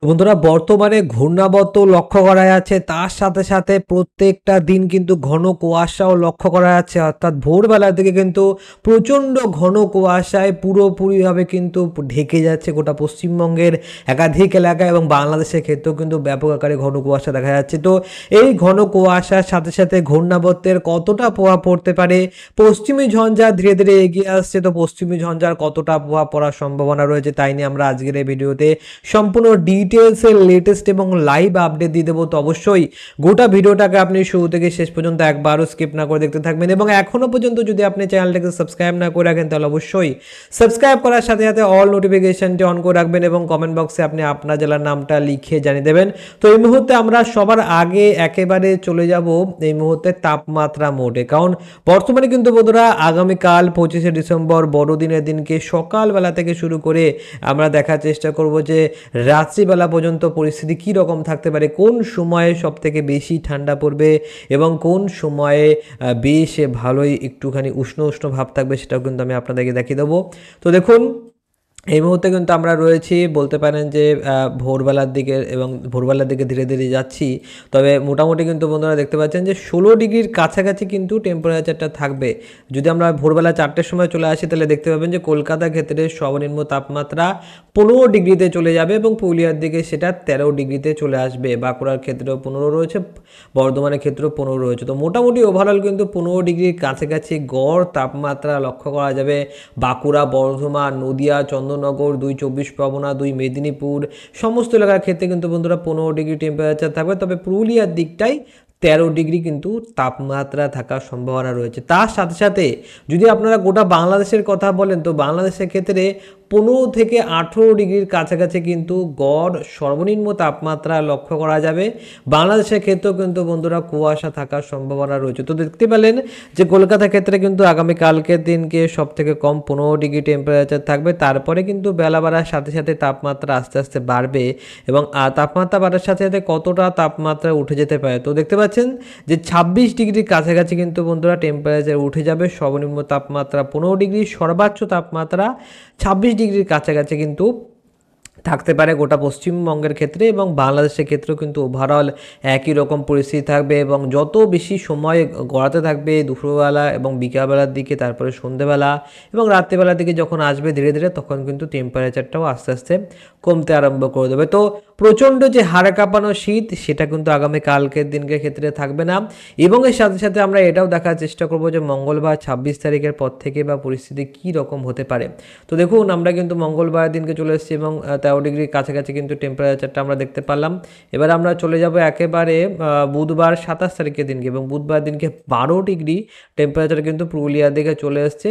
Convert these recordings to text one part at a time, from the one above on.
বন্ধুরা বর্তমানে ঘূর্ণাবর্ত লক্ষ্য করা যাচ্ছে, তার সাথে সাথে প্রত্যেকটা দিন কিন্তু ঘন কুয়াশাও লক্ষ্য করা যাচ্ছে। অর্থাৎ ভোরবেলার দিকে কিন্তু প্রচণ্ড ঘন কুয়াশায় পুরোপুরিভাবে কিন্তু ঢেকে যাচ্ছে গোটা পশ্চিমবঙ্গের একাধিক এলাকা এবং বাংলাদেশের ক্ষেত্রেও কিন্তু ব্যাপক আকারে ঘন কুয়াশা দেখা যাচ্ছে। তো এই ঘন কুয়াশার সাথে সাথে ঘূর্ণাবর্তের কতটা প্রভাব পড়তে পারে, পশ্চিমী ঝঞ্ঝা ধীরে ধীরে এগিয়ে আসছে, তো পশ্চিমী ঝঞ্ঝার কতটা প্রভাব পড়ার সম্ভাবনা রয়েছে তাই নিয়ে আমরা আজকের এই ভিডিওতে সম্পূর্ণ ডিটেলসের লেটেস্ট এবং লাইভ আপডেট দিয়ে দেবো। তো অবশ্যই গোটা ভিডিওটাকে আপনি শুরু থেকে শেষ পর্যন্ত একবারও স্কিপ না করে দেখতে থাকবেন এবং এখনও পর্যন্ত যদি আপনি চ্যানেলটাকে সাবস্ক্রাইব না করে রাখেন তাহলে অবশ্যই সাবস্ক্রাইব করার সাথে সাথে অল নোটিফিকেশনটি অন করে রাখবেন এবং কমেন্ট বক্সে আপনি আপনার জেলার নামটা লিখে জানিয়ে দেবেন। তো এই মুহূর্তে আমরা সবার আগে একেবারে চলে যাব এই মুহূর্তে তাপমাত্রা মোডে, কারণ বর্তমানে কিন্তু বন্ধুরা আগামীকাল 25শে ডিসেম্বর বড়দিনের দিনকে সকালবেলা থেকে শুরু করে আমরা দেখার চেষ্টা করব যে রাত্রিবেলা পর্যন্ত পরিস্থিতি কী রকম থাকতে পারে, কোন সময়ে সব থেকে বেশি ঠান্ডা পড়বে এবং কোন সময়ে বেশ ভালোই একটুখানি উষ্ণ উষ্ণ ভাব থাকবে, সেটাও কিন্তু আমি আপনাদেরকে দেখিয়ে দেবো। তো দেখুন এই মুহূর্তে কিন্তু আমরা রয়েছি বলতে পারেন যে ভোরবেলার দিকে এবং ভোরবেলার দিকে ধীরে ধীরে যাচ্ছি। তবে মোটামুটি কিন্তু বন্ধুরা দেখতে পাচ্ছেন যে 16 ডিগ্রির কাছাকাছি কিন্তু টেম্পারেচারটা থাকবে। যদি আমরা ভোরবেলা 4টের সময় চলে আসি তাহলে দেখতে পাবেন যে কলকাতার ক্ষেত্রে সর্বনিম্ন তাপমাত্রা 15 ডিগ্রিতে চলে যাবে এবং পুরুলিয়ার দিকে সেটা 13 ডিগ্রিতে চলে আসবে। বাঁকুড়ার ক্ষেত্রেও 15 রয়েছে, বর্ধমানের ক্ষেত্রেও 15 রয়েছে। তো মোটামুটি ওভারঅল কিন্তু 15 ডিগ্রির কাছাকাছি গড় তাপমাত্রা লক্ষ্য করা যাবে বাঁকুড়া, বর্ধমান, নদিয়া, চন্দননগর, 2 চব্বিশ পরগনা, 2 মেদিনীপুর সমস্ত এলাকার ক্ষেত্রে কিন্তু বন্ধুরা 15 ডিগ্রি টেম্পারেচার থাকবে। তবে পুরুলিয়ার দিকটাই 13 ডিগ্রি কিন্তু তাপমাত্রা থাকার সম্ভাবনা রয়েছে। তার সাথে সাথে যদি আপনারা গোটা বাংলাদেশের কথা বলেন তো বাংলাদেশের ক্ষেত্রে 15 থেকে 18 ডিগ্রির কাছাকাছি কিন্তু গড় সর্বনিম্ন তাপমাত্রা লক্ষ্য করা যাবে। বাংলাদেশের ক্ষেত্রেও কিন্তু বন্ধুরা কুয়াশা থাকার সম্ভাবনা রয়েছে। তো দেখতে পেলেন যে কলকাতার ক্ষেত্রে কিন্তু আগামীকালকের দিনকে সব থেকে কম 15 ডিগ্রি টেম্পারেচার থাকবে। তারপরে কিন্তু বেলা বাড়ার সাথে সাথে তাপমাত্রা আস্তে আস্তে বাড়বে এবং তাপমাত্রা বাড়ার সাথে সাথে কতটা তাপমাত্রা উঠে যেতে পারে, তো দেখতে পাচ্ছেন যে 26 ডিগ্রির কাছাকাছি কিন্তু বন্ধুরা টেম্পারেচার উঠে যাবে। সর্বনিম্ন তাপমাত্রা 15 ডিগ্রি, সর্বোচ্চ তাপমাত্রা 26 ডিগ্রির কাছাকাছি কিন্তু থাকতে পারে গোটা পশ্চিমবঙ্গের ক্ষেত্রে এবং বাংলাদেশের ক্ষেত্রেও কিন্তু ওভারঅল একই রকম পরিস্থিতি থাকবে এবং যত বেশি সময় গড়াতে থাকবে দুপুরবেলা এবং বিকালবেলার দিকে, তারপরে সন্ধ্যেবেলা এবং রাত্রিবেলার দিকে যখন আসবে ধীরে ধীরে তখন কিন্তু টেম্পারেচারটাও আস্তে আস্তে কমতে আরম্ভ করে দেবে। তো প্রচণ্ড যে হাড় কাঁপানো শীত সেটা কিন্তু আগামীকালকের দিনকে ক্ষেত্রে থাকবে না এবং এর সাথে সাথে আমরা এটাও দেখার চেষ্টা করব যে মঙ্গলবার 26 তারিখের পর থেকে বা পরিস্থিতি কী রকম হতে পারে। তো দেখুন আমরা কিন্তু মঙ্গলবার দিনকে চলে এসেছি এবং 13 ডিগ্রির কাছাকাছি কিন্তু টেম্পারেচারটা আমরা দেখতে পারলাম। এবার আমরা চলে যাব একেবারে বুধবার 27 তারিখের দিনকে এবং বুধবার দিনকে 12 ডিগ্রি টেম্পারেচার কিন্তু পুরুলিয়ার দিকে চলে এসছে।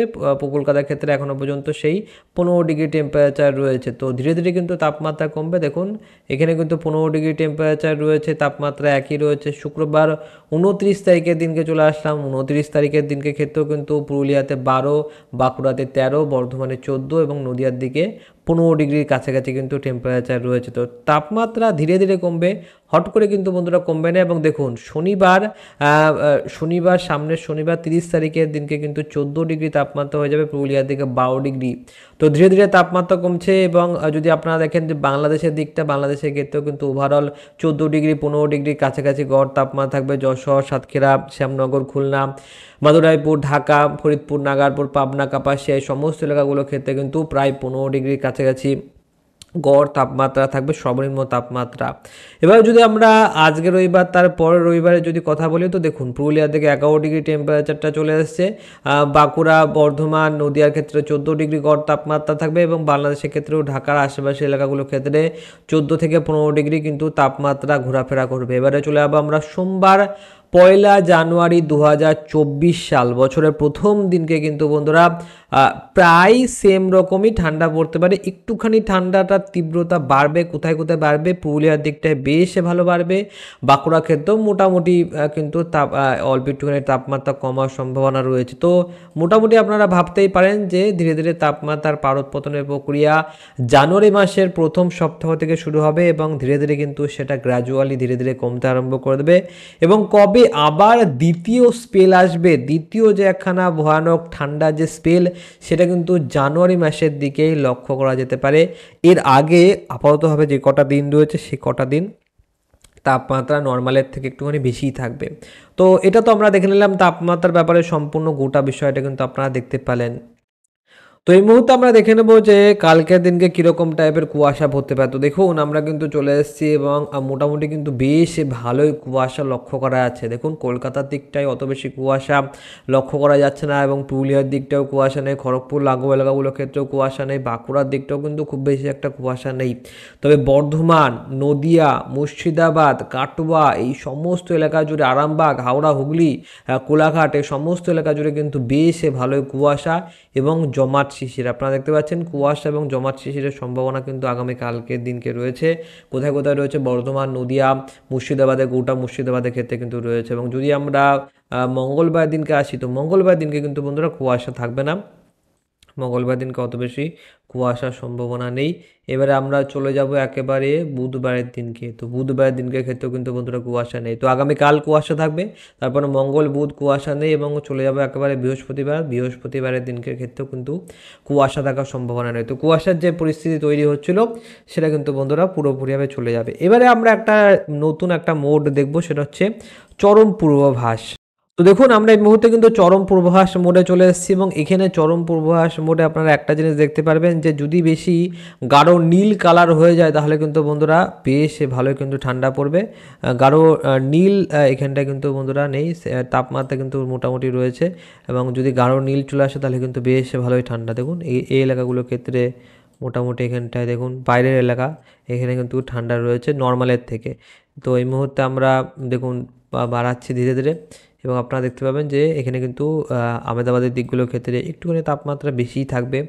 কলকাতার ক্ষেত্রে এখনও পর্যন্ত সেই 15 ডিগ্রি টেম্পারেচার রয়েছে। তো ধীরে ধীরে কিন্তু তাপমাত্রা কমবে। দেখুন এখানে কিন্তু 15 ডিগ্রি টেম্পারেচার রয়েছে, তাপমাত্রা একই রয়েছে। শুক্রবার 29 তারিখের দিনকে চলে আসলাম। 29 তারিখের দিনকে ক্ষেত্রেও কিন্তু পুরুলিয়াতে 12, বাঁকুড়াতে 13, বর্ধমানে 14 এবং নদিয়ার দিকে 15 ডিগ্রির কাছাকাছি কিন্তু টেম্পারেচার রয়েছে। তো তাপমাত্রা ধীরে ধীরে কমবে, হট করে কিন্তু বন্ধুরা কমবে না। এবং দেখুন শনিবার সামনের শনিবার 30 তারিখের দিনকে কিন্তু 14 ডিগ্রি তাপমাত্রা হয়ে যাবে, পুরুলিয়ার দিকে 12 ডিগ্রি। তো ধীরে ধীরে তাপমাত্রা কমছে এবং যদি আপনারা দেখেন যে বাংলাদেশের দিকটা, বাংলাদেশের ক্ষেত্রেও কিন্তু ওভারঅল 14 ডিগ্রি 15 ডিগ্রির কাছাকাছি গড় তাপমাত্রা থাকবে। যশোর, সাতক্ষীরা, শ্যামনগর, খুলনা, মাদুরাইপুর, ঢাকা, ফরিদপুর, নাগারপুর, পাবনা, কাপাসিয়া এই সমস্ত এলাকাগুলোর ক্ষেত্রে কিন্তু প্রায় 15 ডিগ্রির কাছাকাছি গড় তাপমাত্রা থাকবে, সর্বনিম্ন তাপমাত্রা। এবার যদি আমরা আজকে রবিবার তার পরের রবিবারে যদি কথা বলি তো দেখুন পুরুলিয়া থেকে 11 ডিগ্রি টেম্পারেচারটা চলে এসছে। বাঁকুড়া, বর্ধমান, নদিয়ার ক্ষেত্রে 14 ডিগ্রি গড় তাপমাত্রা থাকবে এবং বাংলাদেশের ক্ষেত্রেও ঢাকার আশেপাশে এলাকাগুলোর ক্ষেত্রে 14 থেকে 15 ডিগ্রি কিন্তু তাপমাত্রা ঘোরাফেরা করবে। এবারে চলে যাবো আমরা সোমবার 1 জানুয়ারি 2024 সাল, বছরের প্রথম দিনকে কিন্তু বন্ধুরা প্রায় সেম রকমই ঠান্ডা পড়তে পারে। একটুখানি ঠান্ডাটার তীব্রতা বাড়বে, কোথায় কোথায় বাড়বে, পুরুলিয়ার দিকটায় বেশ ভালো বাড়বে, বাঁকুড়া ক্ষেত্রেও মোটামুটি কিন্তু অল্প একটুখানি তাপমাত্রা কমার সম্ভাবনা রয়েছে। তো মোটামুটি আপনারা ভাবতেই পারেন যে ধীরে ধীরে তাপমাত্রার পারদপতনের প্রক্রিয়া জানুয়ারি মাসের প্রথম সপ্তাহ থেকে শুরু হবে এবং ধীরে ধীরে কিন্তু সেটা গ্র্যাজুয়ালি ধীরে ধীরে কমতে আরম্ভ করে দেবে। এবং কবে কবে আবার দ্বিতীয় স্পেল আসবে, দ্বিতীয় যে একখানা ভয়ানক ঠান্ডা যে স্পেল, সেটা কিন্তু জানুয়ারি মাসের দিকেই লক্ষ্য করা যেতে পারে। এর আগে আপাততভাবে যে কটা দিন রয়েছে সে কটা দিন তাপমাত্রা নর্মালের থেকে একটুখানি বেশিই থাকবে। তো এটা তো আমরা দেখে নিলাম তাপমাত্রার ব্যাপারে সম্পূর্ণ গোটা বিষয়টা কিন্তু আপনারা দেখতে পেলেন। তো এই মুহূর্তে আমরা দেখে নেব যে কালকের দিনকে কীরকম টাইপের কুয়াশা পড়তে পারে। তো দেখুন আমরা কিন্তু চলে এসেছি এবং মোটামুটি কিন্তু বেশ ভালোই কুয়াশা লক্ষ্য করা যাচ্ছে। দেখুন কলকাতার দিকটায় অত বেশি কুয়াশা লক্ষ্য করা যাচ্ছে না, এবং পুরুলিয়ার দিকটাও কুয়াশা নেই, খড়গপুর লাগোয়া এলাকাগুলোর ক্ষেত্রেও কুয়াশা নেই, বাঁকুড়ার দিকটাও কিন্তু খুব বেশি একটা কুয়াশা নেই। তবে বর্ধমান, নদিয়া, মুর্শিদাবাদ, কাটোয়া এই সমস্ত এলাকা জুড়ে, আরামবাগ, হাওড়া, হুগলি, কোলাঘাট এই সমস্ত এলাকা জুড়ে কিন্তু বেশ ভালোই কুয়াশা এবং জমাট শিশির। আপনারা দেখতে পাচ্ছেন কুয়াশা এবং জমাট শিশিরের সম্ভাবনা কিন্তু আগামী কালকের দিনকে রয়েছে। কোথায় কোথায় রয়েছে? বর্ধমান, নদিয়া, মুর্শিদাবাদে, গোটা মুর্শিদাবাদের ক্ষেত্রে কিন্তু রয়েছে। এবং যদি আমরা মঙ্গলবার দিনকে আসি, তো মঙ্গলবার দিনকে কিন্তু বন্ধুরা কুয়াশা থাকবে না, মঙ্গলবার দিনকে অত বেশি কুয়াশার সম্ভাবনা নেই। এবারে আমরা চলে যাব একেবারে বুধবারের দিনকে। তো বুধবারের দিনকে ক্ষেত্রেও কিন্তু বন্ধুরা কুয়াশা নেই। তো আগামীকাল কুয়াশা থাকবে, তারপরে মঙ্গল, বুধ কুয়াশা নেই, এবং চলে যাব একেবারে বৃহস্পতিবার। বৃহস্পতিবারের দিনকের ক্ষেত্রেও কিন্তু কুয়াশা থাকার সম্ভাবনা নেই। তো কুয়াশার যে পরিস্থিতি তৈরি হচ্ছিল সেটা কিন্তু বন্ধুরা পুরোপুরিভাবে চলে যাবে। এবারে আমরা একটা নতুন একটা মোড দেখব, সেটা হচ্ছে চরম পূর্বাভাস। তো দেখুন আমরা এই মুহূর্তে কিন্তু চরম পূর্বাভাস মোডে চলে এসেছি, এবং এখানে চরম পূর্বাভাস মোডে আপনারা একটা জিনিস দেখতে পারবেন যে যদি বেশি গাঢ় নীল কালার হয়ে যায় তাহলে কিন্তু বন্ধুরা বেশ ভালোই কিন্তু ঠান্ডা পড়বে। গাঢ় নীল এখানটায় কিন্তু বন্ধুরা নেই, তাপমাত্রা কিন্তু মোটামুটি রয়েছে, এবং যদি গাঢ় নীল চলে আসে তাহলে কিন্তু বেশ ভালোই ঠান্ডা। দেখুন এই এলাকাগুলোর ক্ষেত্রে মোটামুটি এখানটায় দেখুন বাইরের এলাকা, এখানে কিন্তু ঠান্ডা রয়েছে নর্মালের থেকে। তো এই মুহূর্তে আমরা দেখুন বাড়াচ্ছি ধীরে ধীরে, এবং আপনারা দেখতে পাবেন যে এখানে কিন্তু আহমেদাবাদের দিকগুলোর ক্ষেত্রে একটুখানি তাপমাত্রা বেশিই থাকবে।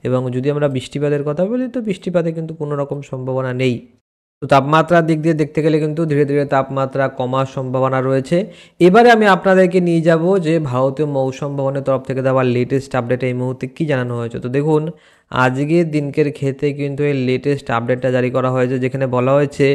এবং যদি আমরা বৃষ্টিপাতের কথা বলি, তো বৃষ্টিপাতে কিন্তু কোনো রকম সম্ভাবনা নেই। তো তাপমাত্রার দিক দিয়ে দেখতে গেলে কিন্তু ধীরে ধীরে তাপমাত্রা কমার সম্ভাবনা রয়েছে। এবারে আমি আপনাদেরকে নিয়ে যাব যে ভারতীয় মৌসুম ভবনের তরফ থেকে দেওয়া লেটেস্ট আপডেট এই মুহূর্তে কী জানানো হয়েছে। তো দেখুন আজকের দিনকের ক্ষেত্রে কিন্তু এই লেটেস্ট আপডেটটা জারি করা হয়েছে, যেখানে বলা হয়েছে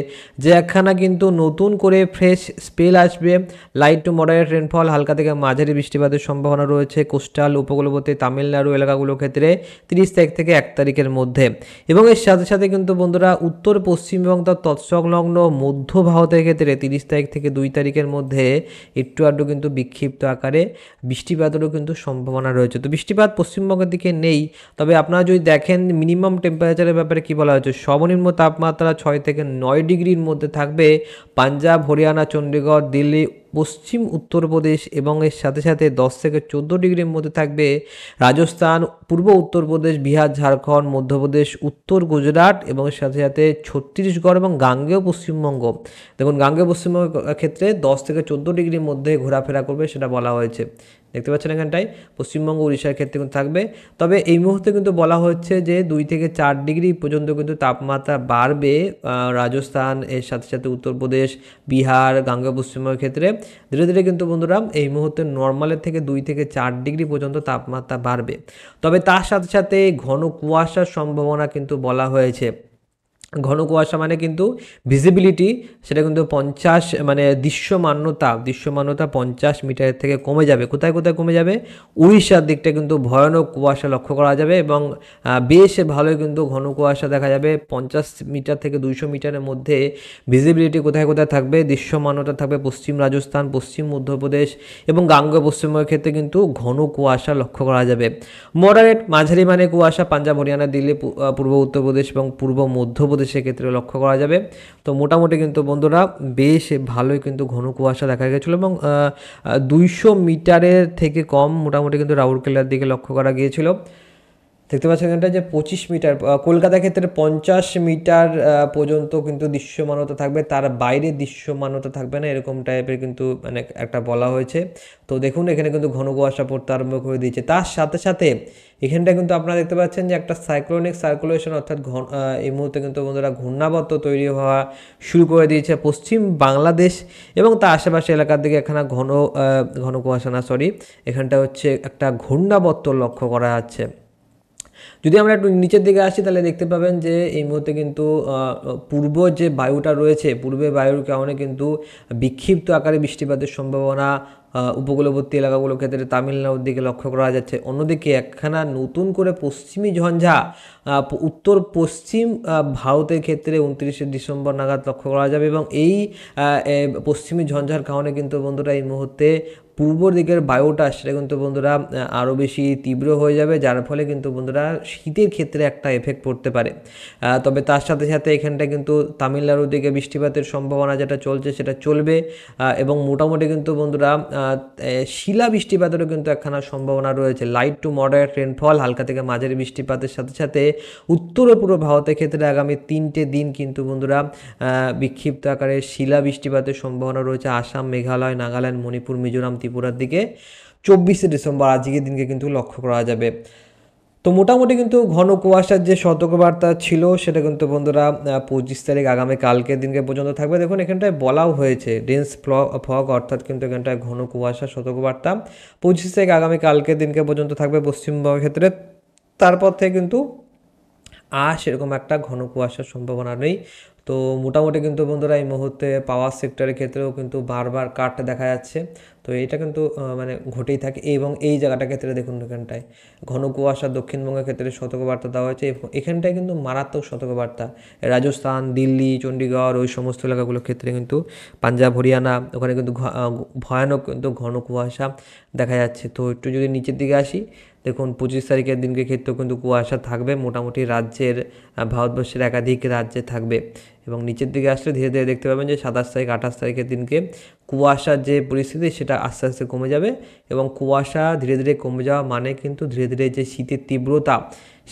যে একখানা কিন্তু নতুন করে ফ্রেশ স্পেল আসবে। লাইট টু মডারেট রেনফল, হালকা থেকে মাঝারি বৃষ্টিপাতের সম্ভাবনা রয়েছে কোস্টাল উপকূলবর্তী তামিলনাড়ু এলাকাগুলোর ক্ষেত্রে 30 তারিখ থেকে 1 তারিখের মধ্যে। এবং এর সাথে সাথে কিন্তু বন্ধুরা উত্তর পশ্চিম এবং তার তৎসংলগ্ন মধ্য ভারতের ক্ষেত্রে 30 তারিখ থেকে 2 তারিখের মধ্যে একটু আধটু কিন্তু বিক্ষিপ্ত আকারে বৃষ্টিপাতেরও কিন্তু সম্ভাবনা রয়েছে। তো বৃষ্টিপাত পশ্চিমবঙ্গের দিকে নেই, তবে আপনারা যদি দেখেন মিনিমাম টেম্পারেচারের ব্যাপারে কি বলা হয়েছে, সর্বনিম্ন তাপমাত্রা 6 থেকে 9 ডিগ্রির মধ্যে থাকবে পাঞ্জাব, হরিয়ানা, চণ্ডীগড়, দিল্লি, পশ্চিম উত্তরপ্রদেশ, এবং এর সাথে সাথে 10 থেকে 14 ডিগ্রির মধ্যে থাকবে রাজস্থান, পূর্ব উত্তরপ্রদেশ, বিহার, ঝাড়খণ্ড, মধ্যপ্রদেশ, উত্তর গুজরাট, এবং এর সাথে সাথে ছত্তিশগড় এবং গাঙ্গেয় পশ্চিমবঙ্গ। দেখুন গাঙ্গেয় পশ্চিমবঙ্গের ক্ষেত্রে 10 থেকে 14 ডিগ্রির মধ্যে ঘোরাফেরা করবে, সেটা বলা হয়েছে। দেখতে পাচ্ছেন এখানটায় পশ্চিমবঙ্গ, উড়িষ্যার ক্ষেত্রে কিন্তু থাকবে। তবে এই মুহূর্তে কিন্তু বলা হচ্ছে যে 2 থেকে 4 ডিগ্রি পর্যন্ত কিন্তু তাপমাত্রা বাড়বে রাজস্থান, এর সাথে সাথে উত্তরপ্রদেশ, বিহার, গাঙ্গেয় পশ্চিমবঙ্গের ক্ষেত্রে। ধীরে ধীরে কিন্তু বন্ধুরা এই মুহূর্তে নর্মালের থেকে 2 থেকে 4 ডিগ্রি পর্যন্ত তাপমাত্রা বাড়বে। তবে তার সাথে সাথে ঘন কুয়াশার সম্ভাবনা কিন্তু বলা হয়েছে। ঘন কুয়াশা মানে কিন্তু ভিজিবিলিটি সেটা কিন্তু 50 মানে দৃশ্যমানতা 50 মিটারের থেকে কমে যাবে। কোথায় কোথায় কমে যাবে? উড়িষ্যার দিকটা কিন্তু ভয়ানক কুয়াশা লক্ষ্য করা যাবে, এবং বেশ ভালোই কিন্তু ঘন কুয়াশা দেখা যাবে। 50 মিটার থেকে 200 মিটারের মধ্যে ভিজিবিলিটি কোথায় কোথায় থাকবে, দৃশ্যমানতা থাকবে পশ্চিম রাজস্থান, পশ্চিম মধ্যপ্রদেশ এবং গাঙ্গেয় পশ্চিমবঙ্গের ক্ষেত্রে কিন্তু ঘন কুয়াশা লক্ষ্য করা যাবে। মডারেট মাঝারি মানে কুয়াশা পাঞ্জাব, হরিয়ানা, দিল্লি, পূর্ব উত্তরপ্রদেশ এবং পূর্ব মধ্যপ্রদেশ সেক্ষেত্রে লক্ষ্য করা যাবে। তো মোটামুটি কিন্তু বন্ধুরা বেশ ভালোই কিন্তু ঘন কুয়াশা দেখা গিয়েছিলো, এবং 200 মিটারের থেকে কম মোটামুটি কিন্তু রাউরকেলার দিকে লক্ষ্য করা গিয়েছিল। দেখতে পাচ্ছেন এখানটা যে 25 মিটার, কলকাতার ক্ষেত্রে 50 মিটার পর্যন্ত কিন্তু দৃশ্যমানতা থাকবে, তার বাইরে দৃশ্যমানতা থাকবে না, এরকম টাইপের কিন্তু মানে একটা বলা হয়েছে। তো দেখুন এখানে কিন্তু ঘন কুয়াশা পড়তে আরম্ভ করে দিয়েছে। তার সাথে সাথে এখানটা কিন্তু আপনারা দেখতে পাচ্ছেন যে একটা সাইক্লোনিক সার্কুলেশন, অর্থাৎ এই মুহূর্তে কিন্তু বন্ধুরা ঘূর্ণাবর্ত তৈরি হওয়া শুরু করে দিয়েছে পশ্চিম বাংলাদেশ এবং তার আশেপাশে এলাকার দিকে। এখানে ঘন কুয়াশা না, সরি, এখানটা হচ্ছে একটা ঘূর্ণাবর্ত লক্ষ্য করা যাচ্ছে। যদি আমরা একটু নিচের দিকে আসি তাহলে দেখতে পাবেন যে এই মুহূর্তে কিন্তু পূর্ব যে বায়ুটা রয়েছে, পূর্বে বায়ুর কারণে কিন্তু বিক্ষিপ্ত আকারে বৃষ্টিপাতের সম্ভাবনা উপকূলবর্তী এলাকাগুলোর ক্ষেত্রে তামিলনাড়ুর দিকে লক্ষ্য করা যাচ্ছে। অন্যদিকে একখানা নতুন করে পশ্চিমী ঝঞ্ঝা উত্তর পশ্চিম ভারতের ক্ষেত্রে 29শে ডিসেম্বর নাগাদ লক্ষ্য করা যাবে এবং এই পশ্চিমী ঝঞ্ঝার কারণে কিন্তু বন্ধুরা এই মুহূর্তে পূর্ব দিকের বায়ুটা সেটা কিন্তু বন্ধুরা আরও বেশি তীব্র হয়ে যাবে, যার ফলে কিন্তু বন্ধুরা শীতের ক্ষেত্রে একটা এফেক্ট পড়তে পারে। তবে তার সাথে সাথে এখানটায় কিন্তু তামিলনাড়ুর দিকে বৃষ্টিপাতের সম্ভাবনা যেটা চলছে সেটা চলবে এবং মোটামুটি কিন্তু বন্ধুরা শিলা বৃষ্টিপাতেরও কিন্তু একখানা সম্ভাবনা রয়েছে। লাইট টু মডারেট রেনফল, হালকা থেকে মাঝারি বৃষ্টিপাতের সাথে সাথে উত্তর ও পূর্ব ভারতের ক্ষেত্রে আগামী 3টে দিন কিন্তু বন্ধুরা বিক্ষিপ্ত আকারে শিলা বৃষ্টিপাতের সম্ভাবনা রয়েছে আসাম, মেঘালয়, নাগাল্যান্ড, মণিপুর, মিজোরাম, ত্রিপুরার দিকে 24শে ডিসেম্বর আজকের দিনকে কিন্তু লক্ষ্য করা যাবে। তো মোটামুটি কিন্তু ঘন কুয়াশার যে সতর্কবার্তা ছিল সেটা কিন্তু বন্ধুরা 25 তারিখ আগামী কালকের দিনকে পর্যন্ত থাকবে। দেখুন এখানটায় বলাও হয়েছে ডেন্স ফগ, অর্থাৎ কিন্তু এখানটায় ঘন কুয়াশার সতর্কবার্তা 25 তারিখ আগামী কালকের দিনকে পর্যন্ত থাকবে পশ্চিমবঙ্গের ক্ষেত্রে। তারপর থেকে কিন্তু সেরকম একটা ঘন কুয়াশার সম্ভাবনা নেই। তো মোটামুটি কিন্তু বন্ধুরা এই মুহূর্তে পাওয়ার সেক্টরের ক্ষেত্রেও কিন্তু বারবার কাট দেখা যাচ্ছে। তো এটা কিন্তু মানে ঘটেই থাকে এবং এই জায়গাটার ক্ষেত্রে দেখুন এখানটায় ঘন কুয়াশা দক্ষিণবঙ্গের ক্ষেত্রে সতর্কবার্তা দেওয়া হয়েছে। এখানটায় কিন্তু মারাত্মক সতর্কবার্তা রাজস্থান, দিল্লি, চণ্ডীগড় ওই সমস্ত এলাকাগুলোর ক্ষেত্রে কিন্তু পাঞ্জাব, হরিয়ানা ওখানে কিন্তু ভয়ানক কিন্তু ঘন কুয়াশা দেখা যাচ্ছে। তো একটু যদি নিচের দিকে আসি দেখুন 25 তারিখের দিনকে ক্ষেত্রেও কিন্তু কুয়াশা থাকবে মোটামুটি রাজ্যের, ভারতবর্ষের একাধিক রাজ্যে থাকবে এবং নিচের দিকে আসলে ধীরে ধীরে দেখতে পাবেন যে 27 তারিখ 28 তারিখের দিনকে কুয়াশার যে পরিস্থিতি সেটা আস্তে আস্তে কমে যাবে এবং কুয়াশা ধীরে ধীরে কমে যাওয়া মানে কিন্তু ধীরে ধীরে যে শীতের তীব্রতা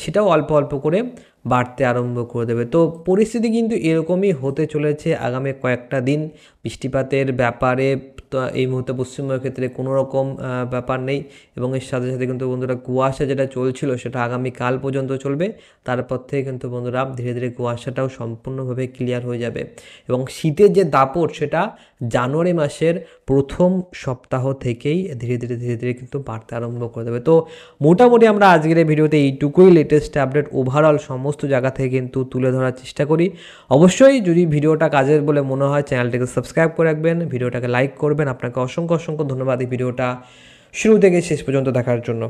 সেটাও অল্প অল্প করে বাড়তে আরম্ভ করে দেবে। তো পরিস্থিতি কিন্তু এরকমই হতে চলেছে আগামী কয়েকটা দিন। বৃষ্টিপাতের ব্যাপারে তো এই মুহূর্তে পশ্চিমবঙ্গের ক্ষেত্রে কোনো রকম ব্যাপার নেই এবং এর সাথে সাথে কিন্তু বন্ধুরা কুয়াশা যেটা চলছিল সেটা আগামীকাল পর্যন্ত চলবে। তারপর থেকে কিন্তু বন্ধুরা ধীরে ধীরে কুয়াশাটাও সম্পূর্ণভাবে ক্লিয়ার হয়ে যাবে এবং শীতের যে দাপট সেটা জানুয়ারি মাসের প্রথম সপ্তাহ থেকেই ধীরে ধীরে ধীরে ধীরে কিন্তু বাড়তে আরম্ভ করে দেবে। তো মোটামুটি আমরা আজকের এই ভিডিওতে এইটুকুই লেটেস্ট আপডেট ওভারঅল সমস্ত জায়গা থেকে কিন্তু তুলে ধরার চেষ্টা করি। অবশ্যই যদি ভিডিওটা কাজের বলে মনে হয় চ্যানেলটাকে সাবস্ক্রাইব করে রাখবেন, ভিডিওটাকে লাইক করবেন। আপনাকে অসংখ্য অসংখ্য ধন্যবাদ এই ভিডিওটা শুরু থেকে শেষ পর্যন্ত দেখার জন্য।